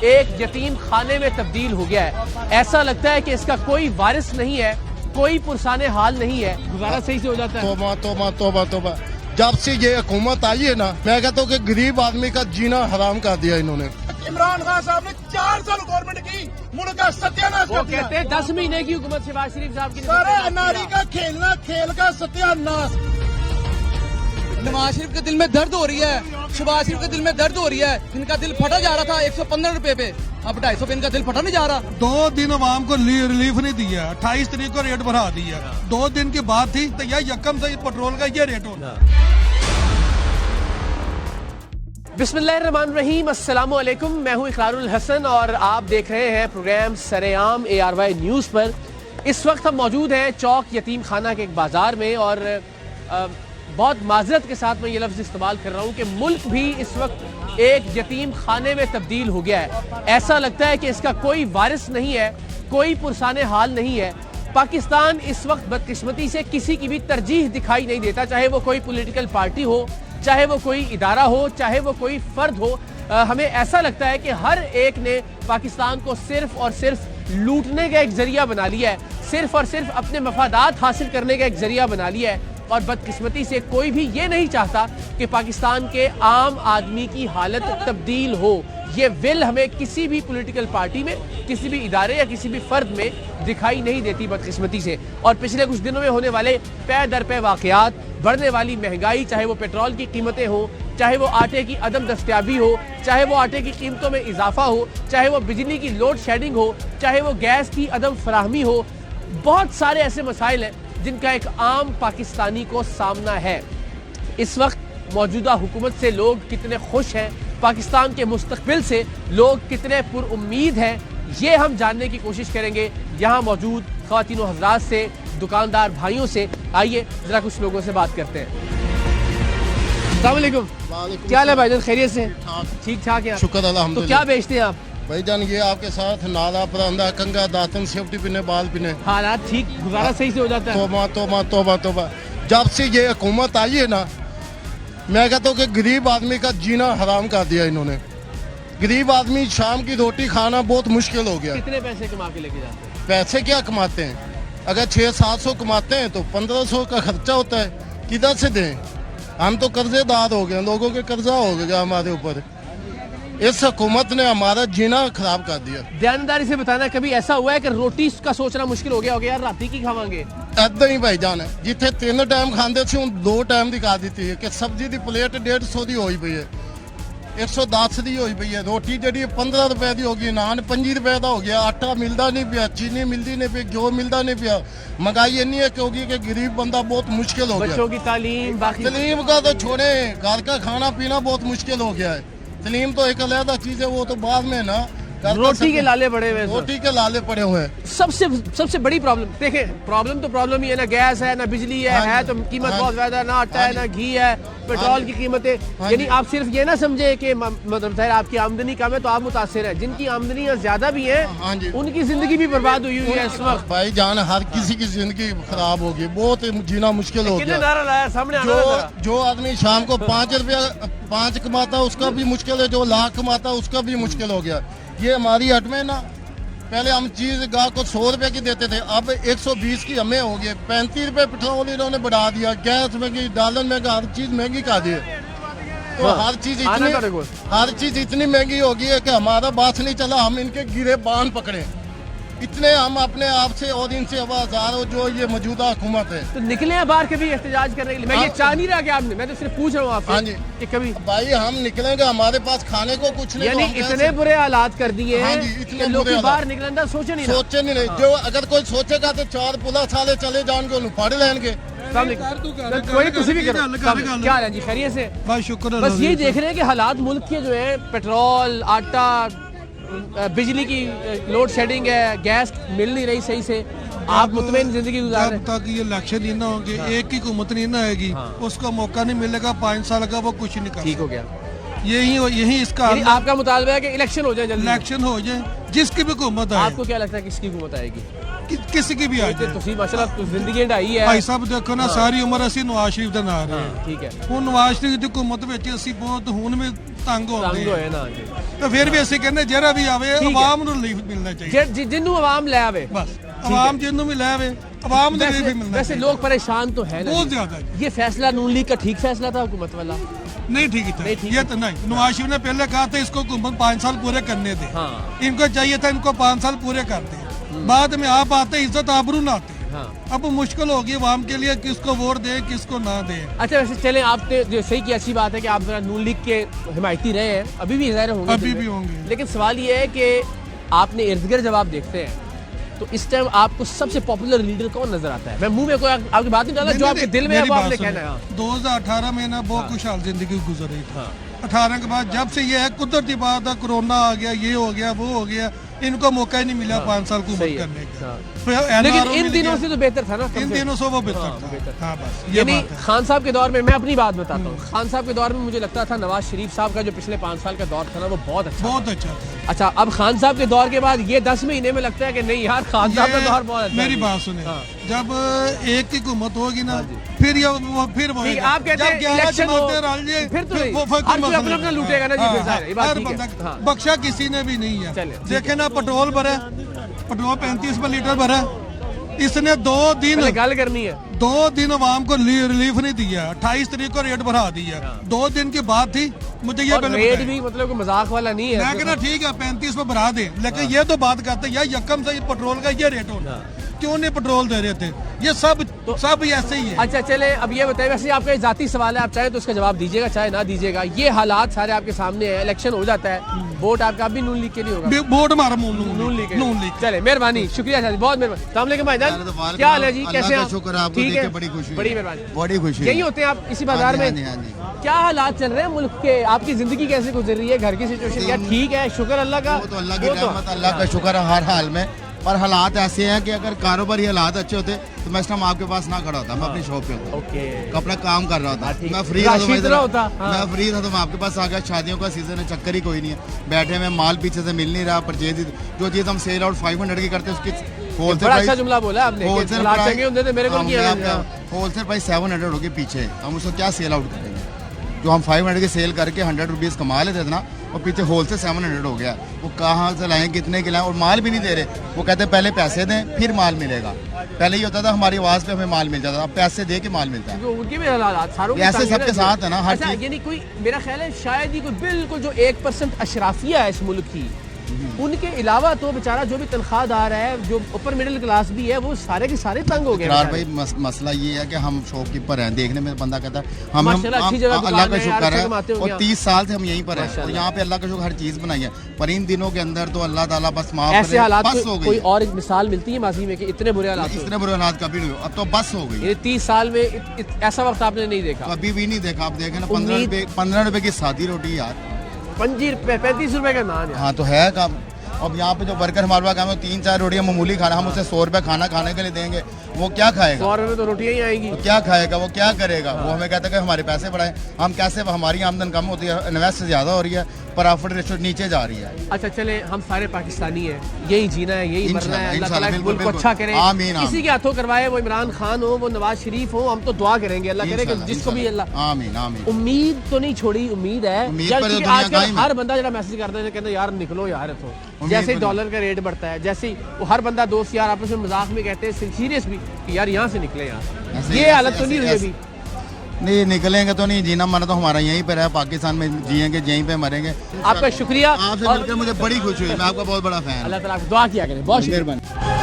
ایک یتیم خانے میں تبدیل ہو گیا ہے۔ ایسا لگتا ہے کہ اس کا کوئی وارث نہیں ہے، کوئی پرسان حال نہیں ہے۔ گزارا صحیح سے ہو جاتا ہے۔ توبہ توبہ توبہ توبہ، جب سے یہ حکومت آئی ہے نا، میں کہتا ہوں کہ غریب آدمی کا جینا حرام کر دیا انہوں نے۔ عمران خان صاحب نے 4 سال گورنمنٹ کی، ملک کا ستیہ-ناش وہ کر دیا۔ کہتے ہیں 10 مہینے کی حکومت شہباز شریف صاحب کی سارے اناری کا کھیلنا، کھیل کا ستیہ-ناش۔ نواز شریف کے دل میں درد ہو رہی ہے، شہباز شریف کے دل میں درد ہو رہی ہے۔ ان کا دل پھٹا جا رہا تھا 115 روپے پہ، اب 250 پہ ان کا دل پھٹا نہیں جا رہا۔ 2 دن عوام کو ریلیف نہیں دیا، 28 تاریخ کو ریٹ بڑھا دیا۔ 2 دن کی بات تھی تو یہ یکم سے پیٹرول کا یہ ریٹ ہونا۔ بسم اللہ الرحمن الرحیم، السلام علیکم، میں ہوں اقرار الحسن اور آپ دیکھ رہے ہیں پروگرام سرعام ARY نیوز پر۔ اس وقت ہم موجود ہیں چوک یتیم خانہ کے ایک بازار میں، اور بہت معذرت کے ساتھ میں یہ لفظ استعمال کر رہا ہوں کہ ملک بھی اس وقت ایک یتیم خانے میں تبدیل ہو گیا ہے۔ ایسا لگتا ہے کہ اس کا کوئی وارث نہیں ہے، کوئی پرسان حال نہیں ہے۔ پاکستان اس وقت بدقسمتی سے کسی کی بھی ترجیح دکھائی نہیں دیتا، چاہے وہ کوئی پولیٹیکل پارٹی ہو، چاہے وہ کوئی ادارہ ہو، چاہے وہ کوئی فرد ہو۔ ہمیں ایسا لگتا ہے کہ ہر ایک نے پاکستان کو صرف اور صرف لوٹنے کا ایک ذریعہ بنا لیا ہے، صرف اور صرف اپنے مفادات حاصل کرنے کا ایک ذریعہ بنا لیا ہے، اور بدقسمتی سے کوئی بھی یہ نہیں چاہتا کہ پاکستان کے عام آدمی کی حالت تبدیل ہو۔ یہ ول ہمیں کسی بھی پولیٹیکل پارٹی میں، کسی بھی ادارے یا کسی بھی فرد میں دکھائی نہیں دیتی بدقسمتی سے۔ اور پچھلے کچھ دنوں میں ہونے والے پے در پے واقعات، بڑھنے والی مہنگائی، چاہے وہ پیٹرول کی قیمتیں ہوں، چاہے وہ آٹے کی عدم دستیابی ہو، چاہے وہ آٹے کی قیمتوں میں اضافہ ہو، چاہے وہ بجلی کی لوڈ شیڈنگ ہو، چاہے وہ گیس کی عدم فراہمی ہو، بہت سارے ایسے مسائل ہیں جن کا ایک عام پاکستانی کو سامنا ہے۔ اس وقت موجودہ حکومت سے لوگ کتنے خوش ہیں، پاکستان کے مستقبل سے لوگ کتنے پر امید ہیں، یہ ہم جاننے کی کوشش کریں گے یہاں موجود خواتین و حضرات سے، دکاندار بھائیوں سے۔ آئیے ذرا کچھ لوگوں سے بات کرتے ہیں۔ السلام علیکم، کیا حال ہے بھائی جان؟ خیریت سے؟ ٹھیک ٹھاک ہے؟ شکر تو الحمدللہ۔ کیا بیچتے ہیں آپ؟ بھائی جان یہ آپ کے ساتھ نالا، پرندہ، کنگا، داتن، سیفٹی پینے، بال پینے۔ حالات ٹھیک، گزارا صحیح سے ہو جاتا ہے؟ توبہ توبہ توبہ توبہ، جب سے یہ حکومت آئی ہے نا، میں کہتا ہوں کہ غریب آدمی کا جینا حرام کر دیا انہوں نے۔ غریب آدمی شام کی روٹی کھانا بہت مشکل ہو گیا۔ کتنے پیسے کما کے لے کے جاتے ہیں؟ پیسے کیا کماتے ہیں؟ اگر 600-700 کماتے ہیں تو 1500 کا خرچہ ہوتا ہے، کدھر سے دیں؟ ہم تو قرضے دار ہو گئے، لوگوں کے قرضہ ہو گیا ہمارے اوپر۔ اس حکومت نے ہمارا جینا خراب کر دیا۔ دیانتداری سے بتانا، کبھی ایسا ہوا ہے کہ روٹی کا سوچنا مشکل ہو گیا ہوگا، یار راتی کی کھاواں گے؟ ایدا ہی بھائی جان ہے، جتنے 3 ٹائم کھاندے سے 2 ٹائم دکھا دیتی ہے کہ سبزی دی پلیٹ 150 دی ہوئی پئی ہے، 110 دی ہوئی پئی ہے، روٹی جڑی 15 روپے دی ہوگی، نان 25 روپے دا ہو گیا، آٹا ملتا نہیں پیا، چینی ملتی نہیں پی، گھیو ملتا نہیں پیا۔ مہنگائی اتنی ہے کہ ہوگی کہ غریب بندہ بہت مشکل ہو گیا۔ بچوں کی تعلیم، باقی تعلیم کا تو چھوڑیں، گھر کا کھانا پینا بہت مشکل ہو گیا ہے۔ تعلیم تو ایک علیحدہ چیز ہے، وہ تو بعد میں نا۔ روٹی کے لالے بڑے ہوئے ہیں۔ روٹی کے لالے پڑے ہوئے ہیں۔ سب سے بڑی پرابلم دیکھیں، پرابلم تو پرابلم ہی ہے، نہ گیس ہے، نہ بجلی ہے تو قیمت بہت زیادہ ہے، نہ آٹا ہے، نہ گھی ہے، پیٹرول کی قیمتیں۔ یعنی آپ صرف یہ نہ سمجھے کہ مطلب ظاہر آپ کی آمدنی کم ہے تو آپ متاثر ہیں، جن کی آمدنیاں زیادہ بھی ہیں ان کی زندگی بھی برباد ہوئی ہے اس وقت۔ بھائی جان ہر کسی کی زندگی خراب ہوگی، بہت جینا مشکل ہو کتنے گیا۔ نعرہ لایا سامنے آنا ذرا۔ جو آدمی شام کو 5 روپیہ 5 کماتا ہے اس کا بھی مشکل ہے، جو لاکھ کماتا ہے اس کا بھی مشکل ہو گیا۔ یہ ہماری ہٹ میں نا، پہلے ہم چیز گاہ کو 100 روپے کی دیتے تھے، اب 120 کی ہمیں ہو گئے۔ 35 روپے پیٹرول انہوں نے بڑھا دیا، گیس مہنگی، ڈالر مہنگا، ہر چیز مہنگی کر دی ہے۔ تو ہر چیز اتنی مہنگی ہو گئی ہے کہ ہمارا بات نہیں چلا، ہم ان کے گرے بان پکڑے اتنے، ہم اپنے آپ سے اور ان سے آزاد ہو جو یہ موجودہ حکومت ہے۔ تو نکلے ہیں باہر کبھی احتجاج کرنے کے لیے؟ میں یہ چاہ نہیں رہا کہ آپ نے، میں تو صرف پوچھ رہا ہوں آپ سے کہ کبھی بھائی ہم نکلیں گے، ہمارے پاس کھانے کو کچھ نہیں، یعنی اتنے برے حالات کر دیے ہیں اتنے کہ لوگ برے باہر نکلنا سوچے نہیں۔ سوچے نہیں، جو اگر کوئی سوچے گا تو 4 پولیس والے چلے جان گے، انہوں پڑھ لیں گے۔ کوئی کسی بھی کرو، کیا حال ہے جی؟ خیریت سے؟ بھائی شکر بس یہی دیکھ رہے ہیں کہ حالات ملک کے جو ہے، پیٹرول، آٹا، بجلی کی لوڈ شیڈنگ ہے، گیس مل نہیں رہی صحیح سے، آپ مطمئن زندگی گزار رہے ہیں؟ جب تک یہ الیکشن نہیں نہ ہوں گے، ایک کی حکومت نہیں نہ آئے گی، اس کو موقع نہیں ملے گا 5 سال کا وہ کچھ نہیں کر ٹھیک ہو گیا۔ यही इसका यानी हल है। आपका मुतालबा है कि इलेक्शन हो जाए जल्दी। इलेक्शन हो जाए, जिसकी भी हुकूमत आए, आपको क्या लगता है किसकी हुकूमत आएगी? किसी की भी आ जाए। ਤੁਸੀਂ ਮਾਸ਼ਾਅੱਲਾ ਜ਼ਿੰਦਗੀ ਢਾਈ ਹੈ। ਭਾਈ ਸਾਹਿਬ ਦੇਖੋ ਨਾ, ਸਾਰੀ ਉਮਰ ਅਸੀਂ ਨਵਾਜ਼ ਸ਼ਰੀਫ ਦੇ ਨਾਲ ਰਹੇ ਹਾਂ। ਠੀਕ ਹੈ, ਹੁਣ ਨਵਾਜ਼ ਸ਼ਰੀਫ ਦੀ ਹੁਕੂਮਤ ਵਿੱਚ ਅਸੀਂ ਬਹੁਤ ਹੁਣ ਵੀ ਤੰਗ ਹੋ ਤੰਗ ਗਏ ਹੋਏ ਨਾ ਜੀ। ਤੇ ਫਿਰ ਵੀ ਅਸੀਂ ਕਹਿੰਦੇ ਜਿਹੜਾ ਵੀ ਆਵੇ ਠੀਕ ਹੈ। ਆਵਾਮ ਨੂੰ ਰਿਲੀਫ ਮਿਲਣਾ ਚਾਹੀਦਾ। ਜਿੰਨੂੰ ਆਵਾਮ ਲੈ ਆਵੇ ਬਸ ਆਵਾਮ ਜਿਹਨੂੰ ਵੀ ਲੈ ਆਵੇ, ਆਵਾਮ ਨੂੰ ਰਿਲੀਫ ਮਿਲਣਾ वैसे ਚਾਹੀਦਾ। लोग परेशान तो है ना बहुत जी। ज्यादा जी। ये फैसला नून लीग का ठीक फैसला था हुकूमत वाला? नहीं ठीक था नहीं ठीक ये तो नहीं। नवाज शरीफ ने पहले कहा था इसको हुकूमत 5 साल पूरे करने दे। हाँ। इनको चाहिए था इनको 5 साल पूरे कर दे, बाद में आप आते इज्जत आबरू ना आते। हाँ। अब मुश्किल होगी आवाम के लिए, किसको वोट दे किसको ना दे। अच्छा वैसे चलें, आपने जो सही की अच्छी बात है कि आप जरा नून लीग के हिमायती रहे हैं, अभी भी ज़ाहिर होंगे अभी दिल में। भी होंगे। लेकिन सवाल ये है कि आपने इर्द गिर्द जब आप देखते हैं तो इस टाइम आपको सबसे पॉपुलर लीडर कौन नजर आता है? मैं मुंह में कोई आपकी बात नहीं डाला, जो आपके दिल में है वो आपने कहना है। हाँ। 2018 में ना बहुत खुशहाल जिंदगी गुजर रही थी। 18 के बाद जब से ये है कुदरती बात है, कोरोना आ गया, ये हो गया वो हो गया, इनको मौका ही नहीं मिला 5 साल सही हुकूमत है। करने का। हाँ। फिर लेकिन NRO इन मिल दिनों गया। से तो बेहतर था ना कम इन से दिनों से वो बेहतर हाँ, बेहतर था। हाँ बस ये यानी बात है। खान साहब के दौर में, मैं अपनी बात बताता हूँ, खान साहब के दौर में मुझे लगता था नवाज शरीफ साहब का जो पिछले 5 साल का दौर था ना वो बहुत अच्छा था। बहुत अच्छा था। अच्छा अब खान साहब के दौर के बाद ये 10 महीने में लगता है कि नहीं यार खान साहब का ये दौर बहुत अच्छा मेरी है। बात सुने, हाँ। जब एक की हुकूमत होगी ना फिर ये फिर वो ठीक, आप कहते हैं इलेक्शन हो, फिर तो नहीं, हर कोई अपना अपना लूटेगा ना जी, फिर जाहिर है, ये बात हर ठीक है। बंदा हाँ। बख्शा किसी ने भी नहीं है। चले, ठीक देखे ना पेट्रोल भरा, पेट्रोल 35 रुपए लीटर भरा, इसने 2 दिन पहले गल करनी है। 2 दिन आवाम को रिलीफ नहीं दिया। 28 तारीख को रेट बढ़ा दिया, 2 दिन की बात थी। मुझे ये और पहले रेट बताएं। भी मतलब कोई मजाक वाला नहीं मैं है। कहना ठीक है 35 पे बढ़ा दे, लेकिन ये तो बात करते हैं यार यकम से पेट्रोल का ये रेट होना, क्यों नहीं पेट्रोल दे रहे थे? ये सब ऐसे ही है। अच्छा चले, अब ये बताइए, वैसे आपका एक जाती सवाल है, आप चाहे तो उसका जवाब दीजिएगा चाहे ना दीजिएगा। ये हालात सारे आपके सामने है, इलेक्शन हो जाता है, वोट आपका भी नून लीग के लिए होगा? वोट हमारा नून लीग के लिए। नून लीग। चले मेहरबानी, शुक्रिया शादी, बहुत मेहरबानी। अस्सलाम वालेकुम भाईजान, क्या हाल है जी, कैसे हैं आप? शुक्र है आपको ठीक देख है, के बड़ी खुशी हुई। बड़ी मेहरबानी। बड़ी खुशी यही होते हैं आप इसी बाजार में? क्या हालात चल रहे हैं मुल्क के? आपकी जिंदगी कैसे गुजर रही है? घर की सिचुएशन क्या ठीक है? शुक्र अल्लाह का। वो तो अल्लाह की रहमत, अल्लाह का शुक्र है हर हाल में। पर हालात ऐसे हैं कि अगर कारोबारी हालात अच्छे होते तो मैं इस टाइम आपके पास ना खड़ा होता, मैं अपनी शॉप पे होता, ओके, अपना काम कर रहा होता। ठीक। मैं फ्री था तो राशिद ना होता, हाँ। मैं फ्री था तो मैं आपके पास आ गया। शादियों का सीजन है, चक्कर ही कोई नहीं है, बैठे में माल पीछे से मिल नहीं रहा, परचेज जो चीज़ हम सेल आउट 500 की करते हैं उसकी बड़ा अच्छा जुमला बोला आपने कि होलसेल हालात चंगे होते थे, मेरे को नहीं किया। होलसेल प्राइस 700 होगी पीछे, हम उसको क्या सेल आउट करेंगे? जो हम 500 की सेल करके 100 रुपीज़ कमा लेते थे ना, और पीछे होलसेल 700 हो गया। वो कहाँ से लाएं, कितने के लाएं, और माल भी नहीं दे रहे। वो कहते हैं पहले पैसे दें फिर माल मिलेगा। पहले ये होता था हमारी आवाज़ पे हमें माल मिल जाता था, अब पैसे दे के माल मिलता है। तो उनके भी हालात सारों के ऐसे तंग है सबके ना। साथ है ना, हर अच्छा चीज़। यानी कोई, मेरा ख्याल है शायद ही कोई बिल्कुल जो 1% अशराफिया है इस मुल्क की, उनके अलावा तो बेचारा जो भी तनख्वाहदार है, जो ऊपर मिडिल क्लास भी है, वो सारे के सारे तंग हो गए। इकरार भाई मसला ये है कि हम शॉपकीपर हैं, देखने में बंदा कहता है हम माशाल्लाह अच्छी जगह अल्लाह दुकान का है, यार, शुक्र अच्छा है, कमाते होंगे और आप। 30 साल से हम यहीं पर हैं, और माशाल्लाह। यहाँ पे अल्लाह का शुक्र हर चीज़ बनाई है। पर इन दिनों के अंदर तो अल्लाह ताला बस माफ ऐसे हालात बस हो कोई गई। और मिसाल मिलती है माजी में कि इतने बुरे हालात हो? इतने बुरे हालात कभी नहीं हुए, अब तो बस हो गई। ये 30 साल में ऐसा वक्त आपने नहीं देखा? कभी भी नहीं देखा। आप देखें ना, उम्मीद- 15 रुपए की सादी रोटी यार। 35 रुपए का नान है। हाँ तो है काम। अब यहाँ पे जो वर्कर हमारे पास काम है 3-4 रोटियाँ मामूली खाना, हम उसे 100 रुपए खाना खाने के लिए देंगे, वो क्या खाएगा? 100 रुपए में तो रोटियां ही आएंगी। वो क्या खाएगा? वो क्या करेगा? वो हमें कहता है कि हमारे पैसे बढ़ाएं। हम कैसे? हमारी आमदन कम होती है, इन्वेस्ट ज़्यादा हो रही है, प्रॉफिट रेशो नीचे जा रही है। अच्छा चले, हम सारे पाकिस्तानी हैं, यही जीना है, यही मरना है। अल्लाह ताला इस बिल्कुल, मुल्क को बिल्कुल। अच्छा करे, आमीन, आमीन। किसी के हाथों करवाए, वो इमरान खान हो, वो नवाज शरीफ हो, हम तो दुआ करेंगे अल्लाह करे कि जिसको भी अल्लाह। आमीन आमीन। उम्मीद तो नहीं छोड़ी, उम्मीद है। उम्मीद यार, पर तो क्योंकि दुनिया आजकल कायम है। हर बंदा जरा मैसेज करता है, कहता है यार निकलो यार तो। उम्मीद जैसे ही पर- डॉलर का रेट बढ़ता है, जैसे ही वो हर बंदा दोस्त यार आपस में मजाक में कहते हैं, सीरियस भी, कि यार यहाँ से निकले यार। ऐसे- ये ऐसे- हालत तो ऐसे- नहीं हुई ऐसे- अभी? नहीं निकलेंगे तो नहीं, जीना मरना तो हमारा यहीं पर है, पाकिस्तान में जिएंगे, यहीं पे मरेंगे। आपका शुक्रिया, आपसे और मिलकर मुझे बड़ी खुशी हुई, मैं आपका बहुत बड़ा फैन हूं। अल्लाह ताला आपको दुआ किया करें, बहुत शुक्रिया। मेहरबानी।